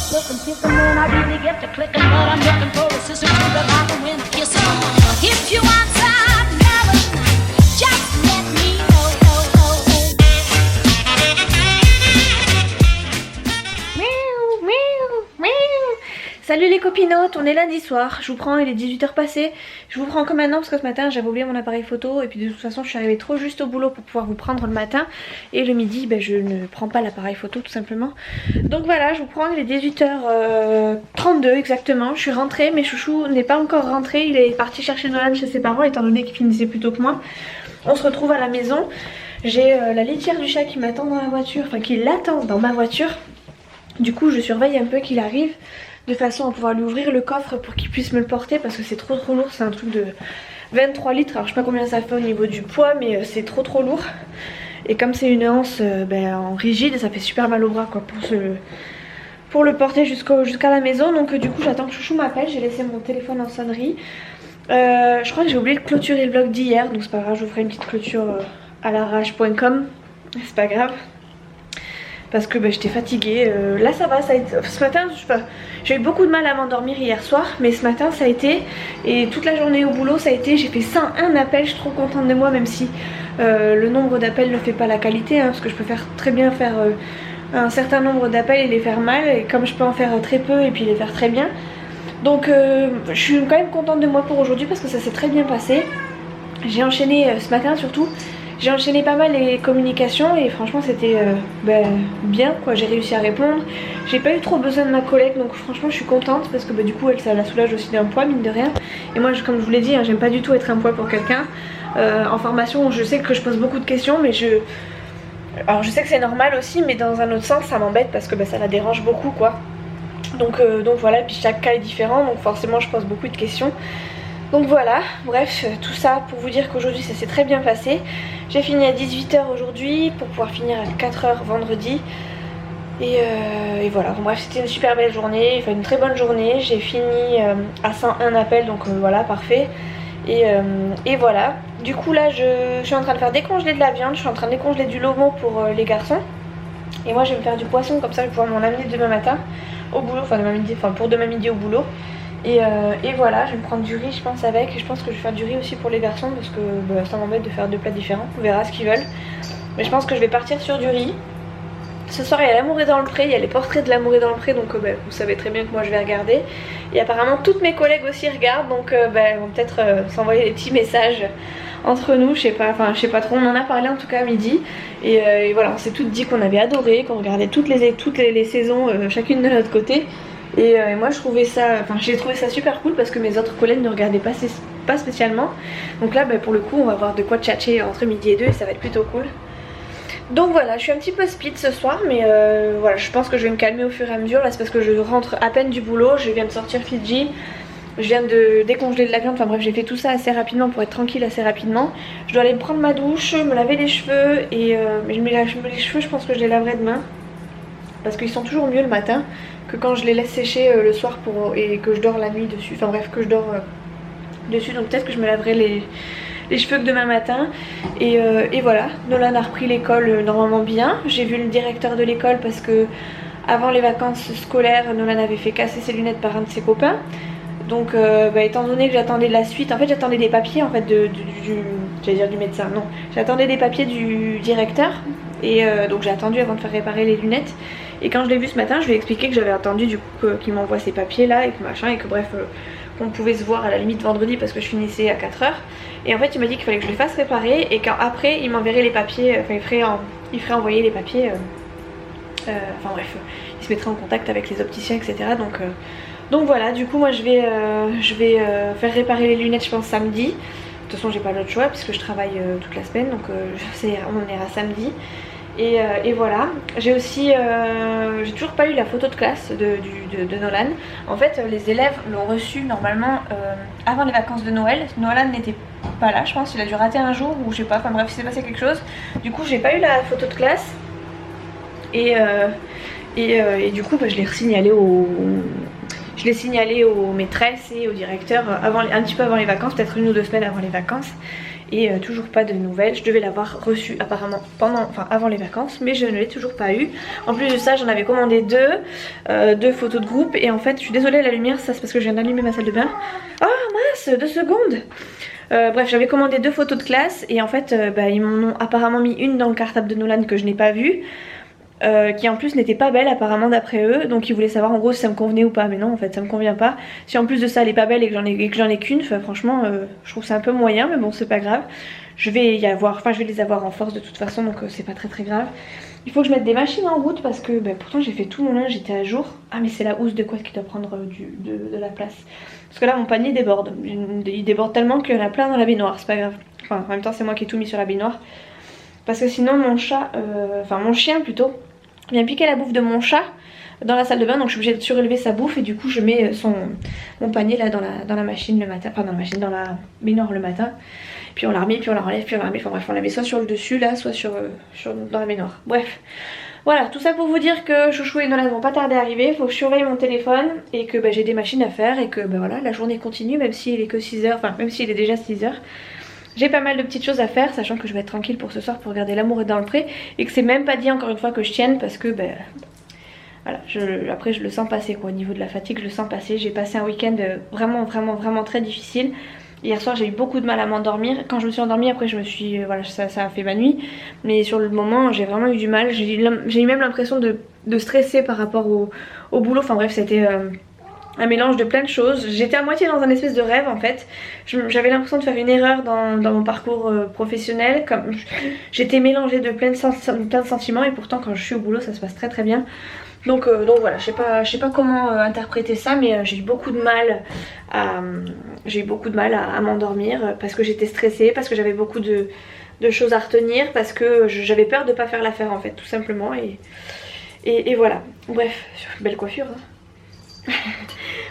Looking, kissing when I really get to clicking, but I'm looking for a sister to the rock and when I kiss her. If you want some melon, just let me know. Salut les copinotes, on est lundi soir, je vous prends, il est 18h passé. Je vous prends comme maintenant parce que ce matin j'avais oublié mon appareil photo. Et puis de toute façon je suis arrivée trop juste au boulot pour pouvoir vous prendre le matin. Et le midi je ne prends pas l'appareil photo tout simplement. Donc voilà, je vous prends, il est 18h32 exactement. Je suis rentrée, mais chouchou n'est pas encore rentré. Il est parti chercher Nolan chez ses parents étant donné qu'il finissait plus tôt que moi. On se retrouve à la maison. J'ai la litière du chat qui m'attend dans la voiture, enfin qui l'attend dans ma voiture. Du coup je surveille un peu qu'il arrive, de façon à pouvoir lui ouvrir le coffre pour qu'il puisse me le porter parce que c'est trop lourd, c'est un truc de 23 litres, alors je sais pas combien ça fait au niveau du poids mais c'est trop lourd. Et comme c'est une anse en rigide, ça fait super mal au bras quoi pour le porter jusqu'à la maison. Donc du coup j'attends que Chouchou m'appelle, j'ai laissé mon téléphone en sonnerie. Je crois que j'ai oublié de clôturer le vlog d'hier, donc c'est pas grave, je vous ferai une petite clôture à l'arrache.com, c'est pas grave. Parce que j'étais fatiguée, là ça va, ça a été... ce matin j'ai eu beaucoup de mal à m'endormir hier soir, mais ce matin ça a été, et toute la journée au boulot ça a été, j'ai fait 101 appels, je suis trop contente de moi même si le nombre d'appels ne fait pas la qualité, parce que je peux très bien faire un certain nombre d'appels et les faire mal, et comme je peux en faire très peu et puis les faire très bien. Donc je suis quand même contente de moi pour aujourd'hui parce que ça s'est très bien passé. J'ai enchaîné ce matin surtout. J'ai enchaîné pas mal les communications et franchement c'était bien quoi, j'ai réussi à répondre. J'ai pas eu trop besoin de ma collègue donc franchement je suis contente parce que du coup elle, ça la soulage aussi d'un poids mine de rien. Et moi comme je vous l'ai dit, j'aime pas du tout être un poids pour quelqu'un. En formation je sais que je pose beaucoup de questions mais alors je sais que c'est normal aussi mais dans un autre sens ça m'embête parce que ça la dérange beaucoup quoi. Donc voilà, et puis chaque cas est différent donc forcément je pose beaucoup de questions. Donc voilà, bref, tout ça pour vous dire qu'aujourd'hui ça s'est très bien passé. J'ai fini à 18h aujourd'hui pour pouvoir finir à 4h vendredi. Et voilà, bref c'était une super belle journée, enfin une très bonne journée. J'ai fini à 101 appels donc voilà, parfait. Et voilà, du coup là je suis en train de faire décongeler de la viande, je suis en train de décongeler du lomo pour les garçons. Et moi je vais me faire du poisson comme ça je vais pouvoir m'en amener demain matin au boulot, pour demain midi au boulot. Et voilà, je vais me prendre du riz je pense avec, et je pense que je vais faire du riz aussi pour les garçons parce que ça m'embête de faire deux plats différents, on verra ce qu'ils veulent. Mais je pense que je vais partir sur du riz. Ce soir il y a L'amour est dans le pré, il y a les portraits de L'amour est dans le pré donc vous savez très bien que moi je vais regarder. Et apparemment toutes mes collègues aussi regardent donc elles vont peut-être s'envoyer des petits messages entre nous, je sais pas trop, on en a parlé en tout cas à midi. Et voilà, on s'est toutes dit qu'on avait adoré, qu'on regardait toutes les saisons chacune de notre côté. Et moi j'ai trouvé ça super cool parce que mes autres collègues ne regardaient pas spécialement. Donc là pour le coup on va avoir de quoi tchatcher entre midi et deux et ça va être plutôt cool. Donc voilà, je suis un petit peu speed ce soir mais voilà, je pense que je vais me calmer au fur et à mesure. Là c'est parce que je rentre à peine du boulot, je viens de sortir Fidji, je viens de décongeler de la viande, enfin bref j'ai fait tout ça assez rapidement pour être tranquille assez rapidement. Je dois aller me prendre ma douche, me laver les cheveux et les cheveux je pense que je les laverai demain parce qu'ils sont toujours mieux le matin que quand je les laisse sécher le soir et que je dors la nuit dessus, enfin bref que je dors dessus, donc peut-être que je me laverai les cheveux que demain matin. Et voilà, Nolan a repris l'école normalement bien. J'ai vu le directeur de l'école parce que avant les vacances scolaires Nolan avait fait casser ses lunettes par un de ses copains. Donc étant donné que j'attendais la suite, en fait j'attendais des papiers en fait j'allais dire du médecin, non, j'attendais des papiers du directeur. Et donc j'ai attendu avant de faire réparer les lunettes. Et quand je l'ai vu ce matin je lui ai expliqué que j'avais attendu du coup qu'il m'envoie ces papiers là et que machin, et que bref qu'on pouvait se voir à la limite vendredi parce que je finissais à 4h. Et en fait il m'a dit qu'il fallait que je les fasse réparer et qu'après il m'enverrait les papiers, enfin il ferait envoyer les papiers, enfin bref il se mettrait en contact avec les opticiens etc. Donc voilà, du coup moi je vais faire réparer les lunettes je pense samedi. De toute façon j'ai pas d'autre choix puisque je travaille toute la semaine donc on ira samedi. Et voilà, j'ai aussi j'ai toujours pas eu la photo de classe de Nolan. En fait les élèves l'ont reçu normalement avant les vacances de Noël. Nolan n'était pas là je pense, il a dû rater un jour ou je sais pas, enfin bref il s'est passé quelque chose. Du coup j'ai pas eu la photo de classe et du coup je l'ai signalé aux maîtresses et au directeur un petit peu avant les vacances, peut-être 1 ou 2 semaines avant les vacances. et toujours pas de nouvelles. Je devais l'avoir reçue apparemment avant les vacances, mais je ne l'ai toujours pas eu. En plus de ça, j'en avais commandé deux photos de groupe, et en fait je suis désolée, la lumière, ça c'est parce que je viens d'allumer ma salle de bain. Oh mince, 2 secondes. Bref, j'avais commandé 2 photos de classe, et en fait ils m'en ont apparemment mis une dans le cartable de Nolan que je n'ai pas vue. Qui en plus n'était pas belle apparemment d'après eux, donc ils voulaient savoir en gros si ça me convenait ou pas, mais non en fait ça me convient pas. Si en plus de ça elle est pas belle et que j'en ai qu'une, franchement je trouve ça un peu moyen, mais bon c'est pas grave. Je vais les avoir en force de toute façon, donc c'est pas très grave. Il faut que je mette des machines en route parce que pourtant j'ai fait tout mon linge, j'étais à jour. Ah mais c'est la housse de couette qui doit prendre de la place. Parce que là mon panier déborde, il déborde tellement qu'il y en a plein dans la baignoire, c'est pas grave. Enfin en même temps c'est moi qui ai tout mis sur la baignoire. Parce que sinon mon chat, mon chien plutôt, vient piquer la bouffe de mon chat dans la salle de bain, donc je suis obligée de surélever sa bouffe, et du coup je mets mon panier là dans la machine le matin, enfin dans la baignoire le matin, puis on la remet, puis on la relève, puis on la remet, enfin bref on la met soit sur le dessus là, soit dans la baignoire. Bref, voilà, tout ça pour vous dire que Chouchou et Nolan vont pas tarder à arriver, il faut que je surveille mon téléphone, et que j'ai des machines à faire, et que voilà, la journée continue, même s'il est que 6h, enfin même s'il est déjà 6h. J'ai pas mal de petites choses à faire, sachant que je vais être tranquille pour ce soir pour regarder L'amour est dans le pré, et que c'est même pas dit encore une fois que je tienne, parce que voilà, après je le sens passer quoi, au niveau de la fatigue je le sens passer. J'ai passé un week-end vraiment très difficile. Hier soir j'ai eu beaucoup de mal à m'endormir. Quand je me suis endormie après voilà, ça a fait ma nuit, mais sur le moment j'ai vraiment eu du mal. J'ai eu même l'impression de stresser par rapport au boulot, enfin bref c'était un mélange de plein de choses. J'étais à moitié dans un espèce de rêve en fait. J'avais l'impression de faire une erreur dans mon parcours professionnel. Comme j'étais mélangée de plein de sentiments, et pourtant quand je suis au boulot ça se passe très bien. Donc voilà, je sais pas comment interpréter ça, mais j'ai eu beaucoup de mal à m'endormir parce que j'étais stressée, parce que j'avais beaucoup de choses à retenir, parce que j'avais peur de pas faire l'affaire en fait, tout simplement. Et voilà. Bref, belle coiffure hein.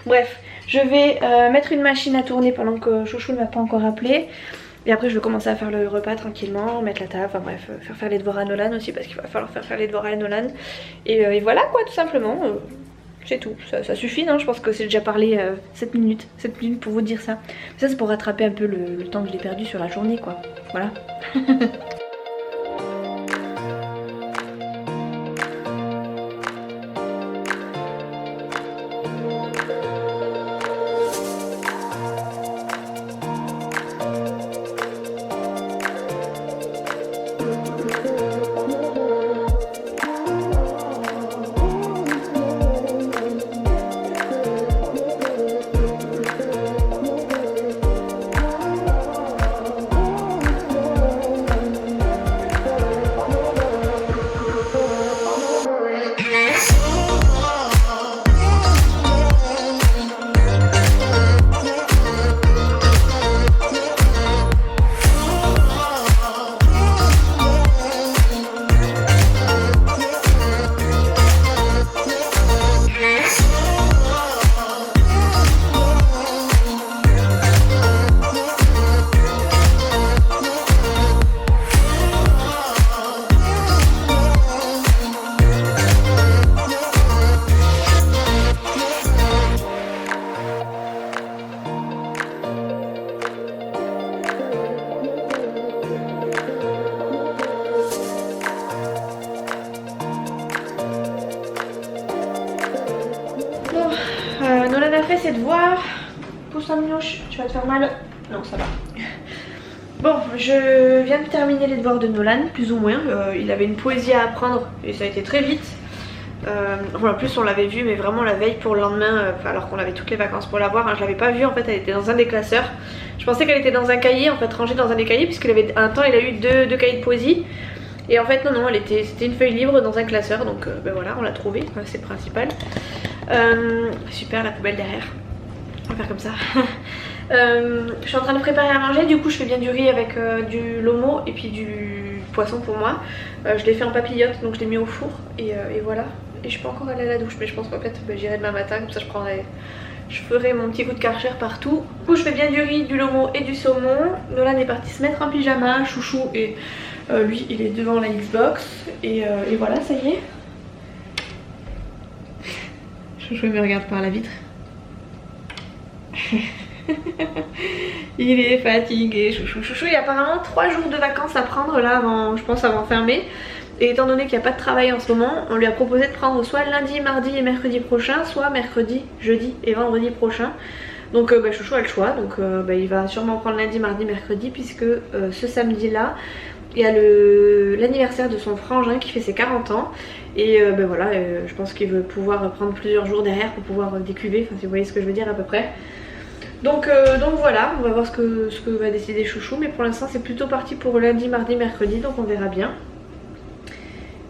Bref, je vais mettre une machine à tourner pendant que Chouchou ne m'a pas encore appelé. Et après je vais commencer à faire le repas tranquillement, mettre la table, enfin bref, faire les devoirs à Nolan aussi, parce qu'il va falloir faire les devoirs à Nolan. Et voilà quoi, tout simplement. C'est tout, ça suffit, non? Je pense que c'est déjà parlé 7 minutes pour vous dire ça. Ça c'est pour rattraper un peu le temps que j'ai perdu sur la journée quoi, voilà. Nolan a fait ses devoirs. Pousse un mioche, tu vas te faire mal. Non, ça va. Bon, je viens de terminer les devoirs de Nolan, plus ou moins. Il avait une poésie à apprendre et ça a été très vite. En plus on l'avait vu, mais vraiment la veille pour le lendemain, alors qu'on avait toutes les vacances pour la voir. Hein, je l'avais pas vue en fait, elle était dans un des classeurs. Je pensais qu'elle était dans un cahier, en fait rangée dans un des cahiers, puisqu'il avait un temps il a eu deux cahiers de poésie. Et en fait non, c'était une feuille libre dans un classeur, donc voilà, on l'a trouvée, c'est le principal. Super, la poubelle derrière, on va faire comme ça. Je suis en train de préparer à manger, du coup je fais bien du riz avec du lomo et puis du poisson pour moi. Je l'ai fait en papillote, donc je l'ai mis au four et voilà. Et je peux encore aller à la douche, mais je pense qu'en fait j'irai demain matin, comme ça je ferai mon petit coup de Karcher partout. Du coup je fais bien du riz, du lomo et du saumon. Nolan est parti se mettre en pyjama, Chouchou et lui il est devant la Xbox et voilà, ça y est. Chouchou me regarde par la vitre. Il est fatigué, chouchou. Chouchou, il y a apparemment 3 jours de vacances à prendre là avant, je pense avant fin mai. Et étant donné qu'il n'y a pas de travail en ce moment, on lui a proposé de prendre soit lundi, mardi et mercredi prochain, soit mercredi, jeudi et vendredi prochain. Donc Chouchou a le choix, donc il va sûrement prendre lundi, mardi, mercredi, puisque ce samedi là, il y a l'anniversaire de son frangin qui fait ses 40 ans. Et voilà, je pense qu'il veut pouvoir prendre plusieurs jours derrière pour pouvoir décuver, enfin si vous voyez ce que je veux dire à peu près. Donc voilà, on va voir ce que va décider Chouchou, mais pour l'instant c'est plutôt parti pour lundi, mardi, mercredi, donc on verra bien.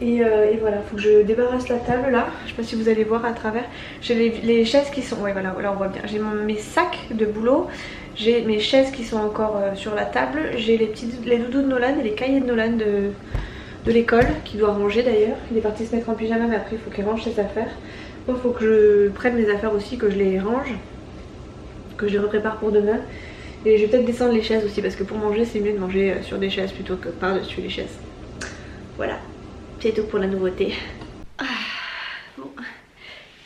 Et voilà, faut que je débarrasse la table là. Je sais pas si vous allez voir à travers. J'ai les chaises qui sont... Ouais voilà, là on voit bien. J'ai mes sacs de boulot. J'ai mes chaises qui sont encore sur la table. J'ai les doudous de Nolan et les cahiers de Nolan de l'école qu'il doit ranger d'ailleurs. Il est parti se mettre en pyjama mais après il faut qu'il range ses affaires. Moi il faut que je prenne mes affaires aussi, que je les range, que je les reprépare pour demain. Et je vais peut-être descendre les chaises aussi parce que pour manger c'est mieux de manger sur des chaises plutôt que par-dessus les chaises. Voilà. C'est tout pour la nouveauté. Bon,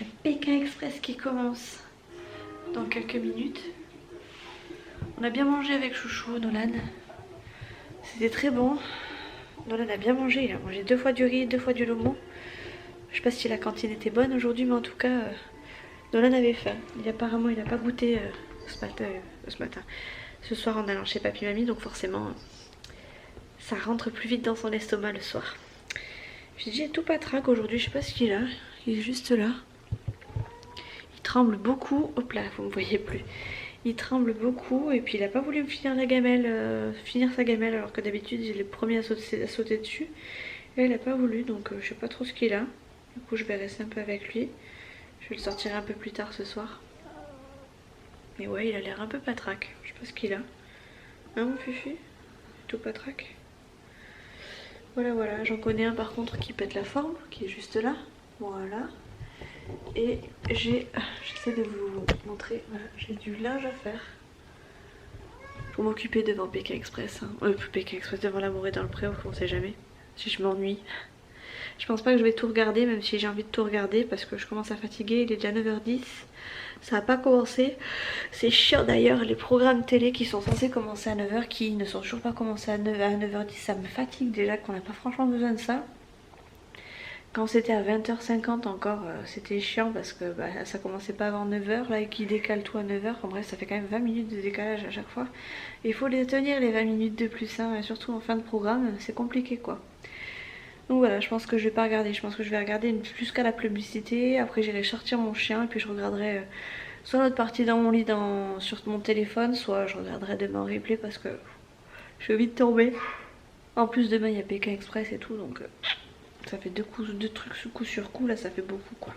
il y a Pékin Express qui commence dans quelques minutes. On a bien mangé avec Chouchou, Nolan. C'était très bon. Nolan a bien mangé, il a mangé 2 fois du riz, 2 fois du lomo. Je sais pas si la cantine était bonne aujourd'hui, mais en tout cas, Nolan avait faim. Apparemment, il n'a pas goûté ce soir en allant chez Papy Mamie, donc forcément, ça rentre plus vite dans son estomac le soir. J'ai tout patraque aujourd'hui, je sais pas ce qu'il a, il est juste là. Il tremble beaucoup, hop là, vous me voyez plus. Il tremble beaucoup et puis il a pas voulu me finir sa gamelle alors que d'habitude il est le premier à sauter dessus. Et il a pas voulu, donc je sais pas trop ce qu'il a. Du coup je vais rester un peu avec lui. Je vais le sortir un peu plus tard ce soir. Mais ouais, il a l'air un peu patraque, je sais pas ce qu'il a. Hein mon fufu? Tout patraque. Voilà, j'en connais un par contre qui pète la forme, qui est juste là, voilà. Et j'essaie de vous montrer, voilà, j'ai du linge à faire pour m'occuper devant Pékin Express, hein. Pékin Express, devant l'amour est dans le pré, on sait jamais, si je m'ennuie. Je pense pas que je vais tout regarder, même si j'ai envie de tout regarder, parce que je commence à fatiguer, il est déjà 9h10. Ça n'a pas commencé. C'est chiant d'ailleurs, les programmes télé qui sont censés commencer à 9h, qui ne sont toujours pas commencés à 9h10, ça me fatigue déjà qu'on n'a pas franchement besoin de ça. Quand c'était à 20h50 encore, c'était chiant parce que ça commençait pas avant 9h, là, et qui décale tout à 9h. En bref, ça fait quand même 20 minutes de décalage à chaque fois. Et il faut les tenir les 20 minutes de plus, hein, et surtout en fin de programme, c'est compliqué quoi. Donc voilà, je pense que je vais pas regarder, je pense que je vais regarder jusqu'à la publicité, après j'irai sortir mon chien et puis je regarderai soit l'autre partie dans mon lit sur mon téléphone, soit je regarderai demain en replay parce que je vais vite tomber. En plus demain il y a Pékin Express et tout, donc ça fait deux trucs coup sur coup, là ça fait beaucoup quoi.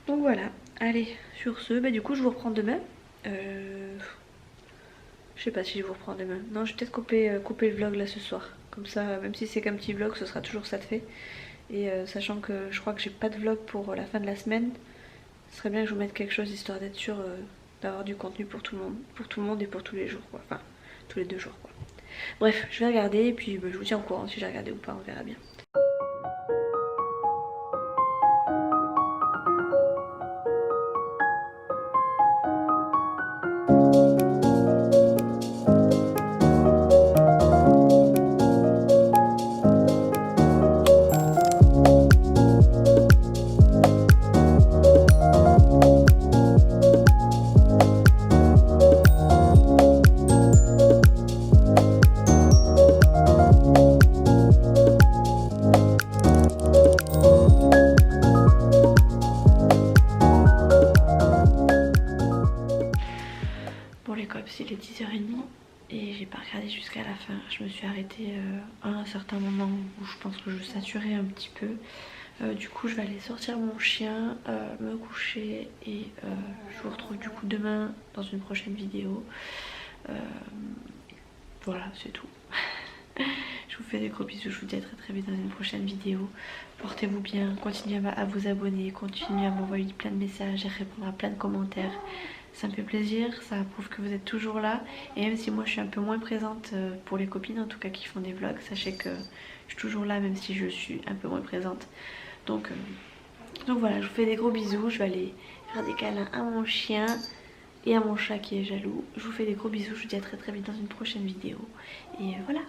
Donc voilà, allez, sur ce, du coup je vous reprends demain. Je sais pas si je vous reprends demain. Non, je vais peut-être couper le vlog là ce soir. Comme ça, même si c'est qu'un petit vlog, ce sera toujours ça de fait. Et sachant que je crois que j'ai pas de vlog pour la fin de la semaine, ce serait bien que je vous mette quelque chose histoire d'être sûr d'avoir du contenu pour tout le monde et pour tous les jours quoi. Enfin, tous les 2 jours quoi. Bref, je vais regarder et puis je vous tiens au courant si j'ai regardé ou pas, on verra bien. Il est 10h30 et j'ai pas regardé jusqu'à la fin. Je me suis arrêtée à un certain moment où je pense que je saturais un petit peu. Du coup je vais aller sortir mon chien, me coucher et je vous retrouve du coup demain dans une prochaine vidéo. Voilà, c'est tout. Je vous fais des gros bisous, je vous dis à très vite dans une prochaine vidéo. Portez-vous bien, continuez à vous abonner, continuez à m'envoyer plein de messages et répondre à plein de commentaires. Ça me fait plaisir, ça prouve que vous êtes toujours là. Et même si moi je suis un peu moins présente pour les copines en tout cas qui font des vlogs, sachez que je suis toujours là même si je suis un peu moins présente. Donc voilà, je vous fais des gros bisous, je vais aller faire des câlins à mon chien. et à mon chat qui est jaloux. Je vous fais des gros bisous, je vous dis à très très vite dans une prochaine vidéo. Et voilà.